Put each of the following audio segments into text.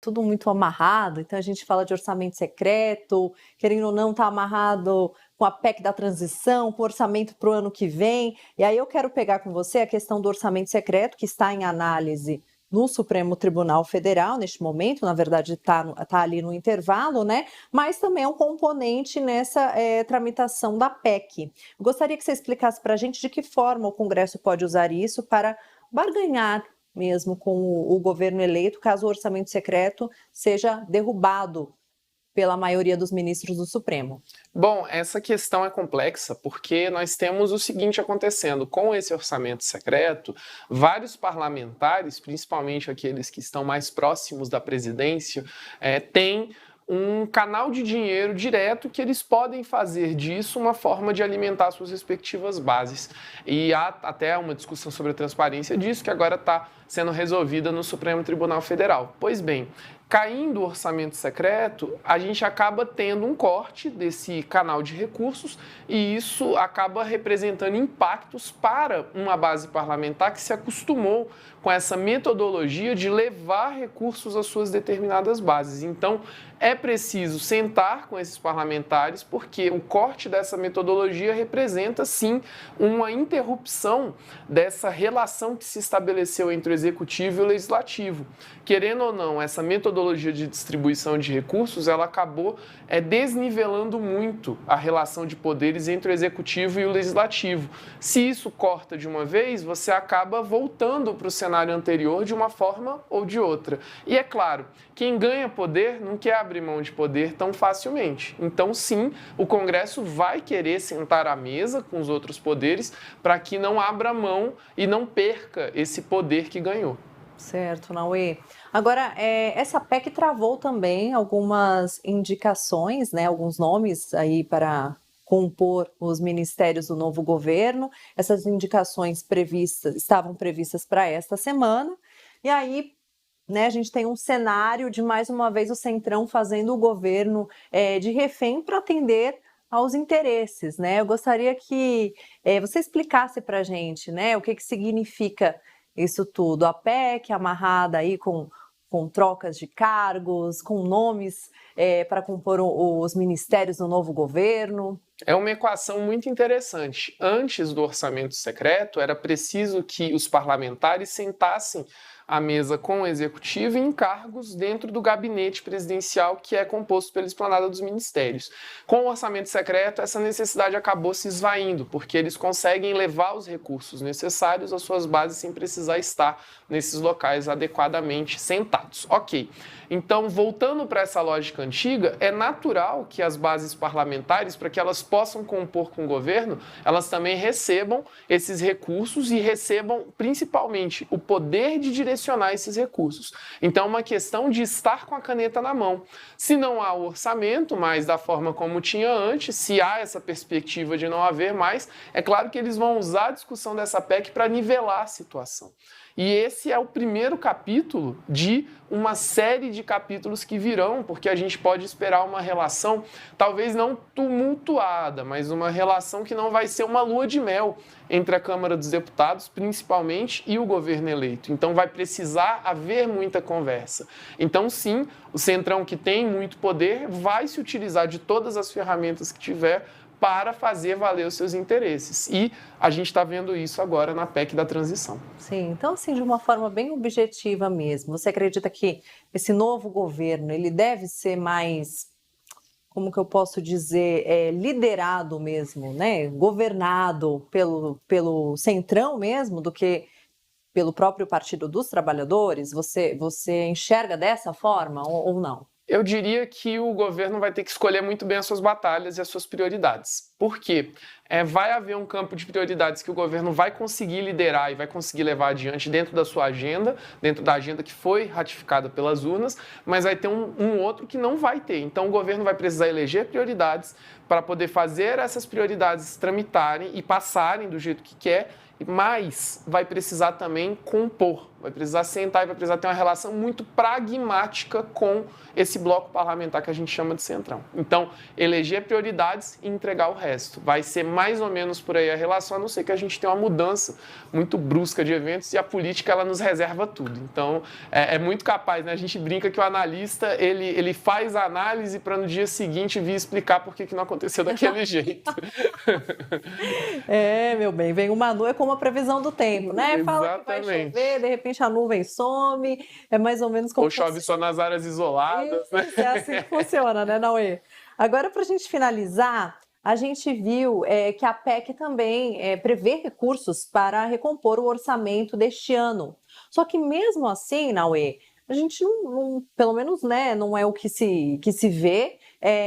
tudo muito amarrado, então a gente fala de orçamento secreto, querendo ou não, está amarrado com a PEC da transição, com o orçamento para o ano que vem. E aí eu quero pegar com você a questão do orçamento secreto, que está em análise no Supremo Tribunal Federal, neste momento, na verdade está ali no intervalo, né? Mas também é um componente nessa tramitação da PEC. Eu gostaria que você explicasse para a gente de que forma o Congresso pode usar isso para barganhar mesmo com o governo eleito, caso o orçamento secreto seja derrubado pela maioria dos ministros do Supremo. Bom, essa questão é complexa porque nós temos o seguinte acontecendo. Com esse orçamento secreto, vários parlamentares, principalmente aqueles que estão mais próximos da presidência, têm um canal de dinheiro direto que eles podem fazer disso uma forma de alimentar suas respectivas bases. E há até uma discussão sobre a transparência disso que agora está sendo resolvida no Supremo Tribunal Federal. Pois bem, caindo o orçamento secreto, a gente acaba tendo um corte desse canal de recursos e isso acaba representando impactos para uma base parlamentar que se acostumou com essa metodologia de levar recursos às suas determinadas bases. Então, é preciso sentar com esses parlamentares porque o corte dessa metodologia representa, sim, uma interrupção dessa relação que se estabeleceu entre o Executivo e o Legislativo. Querendo ou não, essa metodologia de distribuição de recursos, ela acabou desnivelando muito a relação de poderes entre o Executivo e o Legislativo. Se isso corta de uma vez, você acaba voltando para o cenário anterior de uma forma ou de outra. E é claro, quem ganha poder não quer abrir mão de poder tão facilmente. Então, sim, o Congresso vai querer sentar à mesa com os outros poderes para que não abra mão e não perca esse poder que ganhou. Certo, Naue. Agora, essa PEC travou também algumas indicações, né, alguns nomes aí para compor os ministérios do novo governo. Essas indicações estavam previstas para esta semana. E aí, né, a gente tem um cenário de, mais uma vez, o Centrão fazendo o governo de refém para atender aos interesses, né? Eu gostaria que você explicasse para a gente, né, o que significa isso tudo, a PEC amarrada aí com trocas de cargos, com nomes para compor os ministérios do novo governo. É uma equação muito interessante. Antes do orçamento secreto, era preciso que os parlamentares sentassem à mesa com o Executivo em cargos dentro do gabinete presidencial que é composto pela esplanada dos ministérios. Com o orçamento secreto, essa necessidade acabou se esvaindo, porque eles conseguem levar os recursos necessários às suas bases sem precisar estar nesses locais adequadamente sentados. Ok, então voltando para essa lógica antiga, é natural que as bases parlamentares, para que elas possam compor com o governo, elas também recebam esses recursos e recebam principalmente o poder de direcionar esses recursos. Então é uma questão de estar com a caneta na mão. Se não há o orçamento, mas da forma como tinha antes, se há essa perspectiva de não haver mais, é claro que eles vão usar a discussão dessa PEC para nivelar a situação. E esse é o primeiro capítulo de uma série de capítulos que virão, porque a gente pode esperar uma relação, talvez não tumultuada, mas uma relação que não vai ser uma lua de mel entre a Câmara dos Deputados, principalmente, e o governo eleito. Então vai precisar haver muita conversa. Então sim, o Centrão, que tem muito poder, vai se utilizar de todas as ferramentas que tiver para fazer valer os seus interesses. E a gente está vendo isso agora na PEC da transição. Sim, então assim, de uma forma bem objetiva mesmo, você acredita que esse novo governo, ele deve ser mais, como que eu posso dizer, liderado mesmo, né? Governado pelo Centrão mesmo, do que pelo próprio Partido dos Trabalhadores? Você enxerga dessa forma ou não? Eu diria que o governo vai ter que escolher muito bem as suas batalhas e as suas prioridades. Por quê? Vai haver um campo de prioridades que o governo vai conseguir liderar e vai conseguir levar adiante dentro da sua agenda, dentro da agenda que foi ratificada pelas urnas, mas vai ter um outro que não vai ter. Então o governo vai precisar eleger prioridades para poder fazer essas prioridades tramitarem e passarem do jeito que quer, mas vai precisar também compor, vai precisar sentar e vai precisar ter uma relação muito pragmática com esse bloco parlamentar que a gente chama de Centrão. Então, eleger prioridades e entregar o resto. resto vai ser mais ou menos por aí a relação, a não ser que a gente tenha uma mudança muito brusca de eventos e a política ela nos reserva tudo. Então, é muito capaz, né? A gente brinca que o analista, ele faz a análise para no dia seguinte vir explicar por que não aconteceu daquele jeito. Meu bem, vem uma nuvem, é como a previsão do tempo, né? Fala que vai chover, de repente a nuvem some, é mais ou menos como... Ou chove só nas áreas isoladas, né? É assim que funciona, né, Naue? Agora, para a gente finalizar, a gente viu que a PEC também prevê recursos para recompor o orçamento deste ano. Só que mesmo assim, Naue, a gente pelo menos, né, não é o que se vê,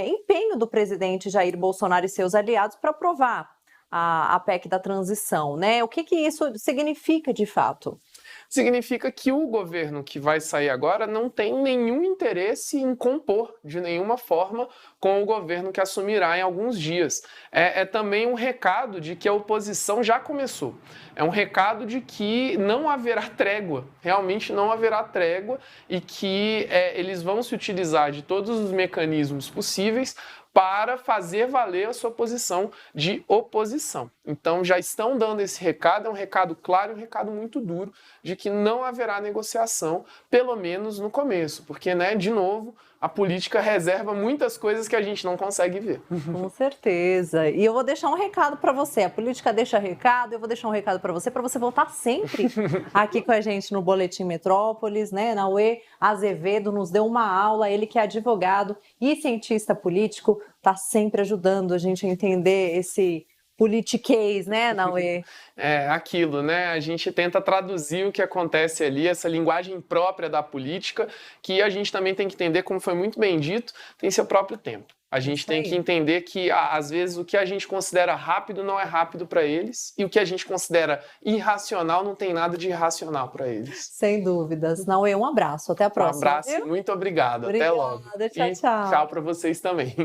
empenho do presidente Jair Bolsonaro e seus aliados para aprovar a PEC da transição, né? O que isso significa de fato? Significa que o governo que vai sair agora não tem nenhum interesse em compor de nenhuma forma com o governo que assumirá em alguns dias. É também um recado de que a oposição já começou. É um recado de que não haverá trégua, realmente não haverá trégua, e que eles vão se utilizar de todos os mecanismos possíveis para fazer valer a sua posição de oposição. Então já estão dando esse recado, é um recado claro e um recado muito duro de que não haverá negociação, pelo menos no começo, porque, né, de novo, a política reserva muitas coisas que a gente não consegue ver. Com certeza. E eu vou deixar um recado para você. A política deixa recado, eu vou deixar um recado para você voltar sempre aqui com a gente no Boletim Metrópolis, né? Naue Azevedo nos deu uma aula, ele que é advogado e cientista político, está sempre ajudando a gente a entender esse politiquês, né, Naue? É aquilo, né? A gente tenta traduzir o que acontece ali, essa linguagem própria da política, que a gente também tem que entender, como foi muito bem dito, tem seu próprio tempo. A gente tem que entender que, às vezes, o que a gente considera rápido não é rápido para eles, e o que a gente considera irracional não tem nada de irracional para eles. Sem dúvidas. Naue, um abraço. Até a próxima. Um abraço, muito obrigado. Obrigada. Até logo. Tchau, tchau. Tchau para vocês também.